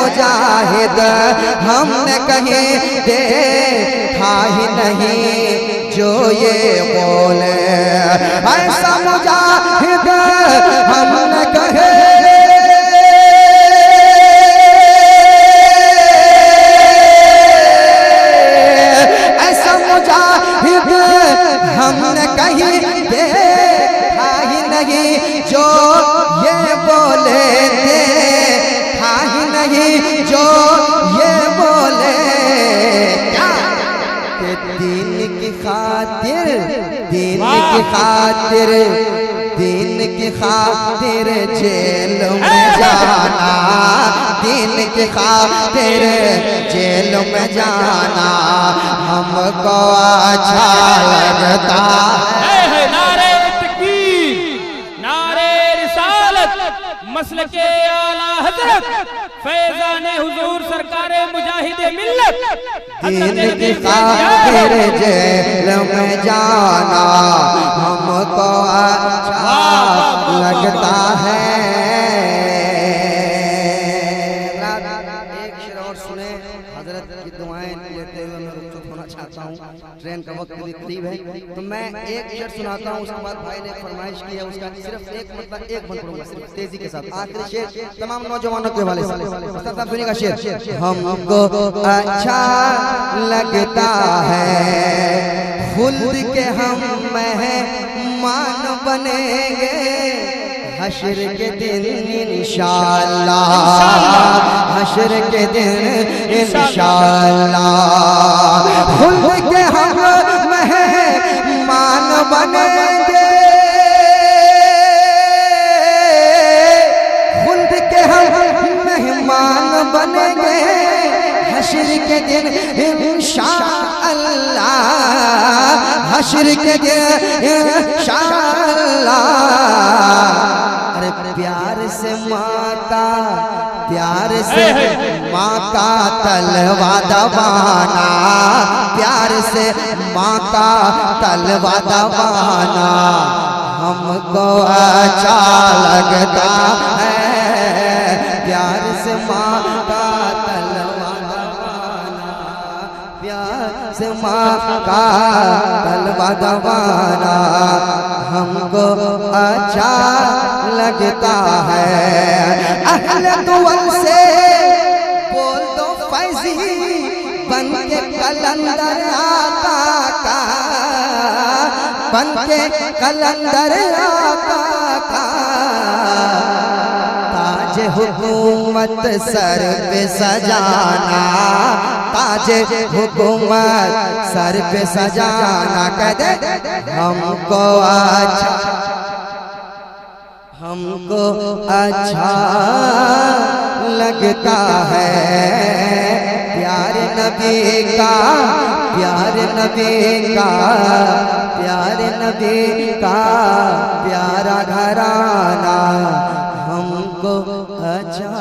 मुजाहिद हमने कहीं देखा ही नहीं जो ये बोले, ऐसा मुजाहिद हमने कहीं हमने कहीं देखा ही नहीं जो ये बोले, देखा ही नहीं जो ये बोले, क्या कि दीन की खातिर, दीन की खातिर, दीन की खातिर जेल में जाना, दीन की खातिर जेल में जाना हमको अच्छा लगता है। नारे तकबीर, नारे रिसालत, मसलके आला हजरत फैज़ाने हुजूर सरकारे मुजाहिदे मिल्लत, दीन की खातिर जेल में जाना हमको अच्छा लगता है। एक शेर और सुने, हजरत की दुआएं लेते हुए मैं रुखसत होना चाहता हूँ, ट्रेन का वक्त भी करीब है, तो मैं एक शेर सुनाता हूँ, उसके बाद भाई ने फरमाइश की है, उसका सिर्फ एक मतलब एक बंद पढ़ूंगा सिर्फ तेजी के साथ। आखिरी शेर तमाम नौजवानों के हवाले से, उस्ताद साहब सुनिएगा शेर। हमको अच्छा लगता है खुल्द के हम मेहमान बनेंगे हश्र के दिन इंशाअल्लाह, हश्र के दिन इंशाअल्लाह खुल्द के हम मेहमान बनेंगे, खुल्द के हम मेहमान बनेंगे हश्र के दिन इंशाअल्लाह, हश्र के दिन इंशाअल्लाह। अरे प्यार से माँ का, प्यार से माँ का तलवा दबाना, प्यार से माँ का तलवा दबाना हमको अच्छा लगता है, प्यार से माँ का तलवा दबाना, प्यार से माँ का तलवा दबाना हमको अच्छा लगता है। अहले दुआल से बोल दो फैज़ी बन के कलंदर आका का, बन के कलंदर आका का ताज हुकूमत सर पे सजाना, ताज हुकूमत सर पे सजाना, कह दे हमको अच्छा, हमको अच्छा लगता है प्यार नबी का, प्यार नबी का, प्यार नबी का प्यारा घराना हमको अच्छा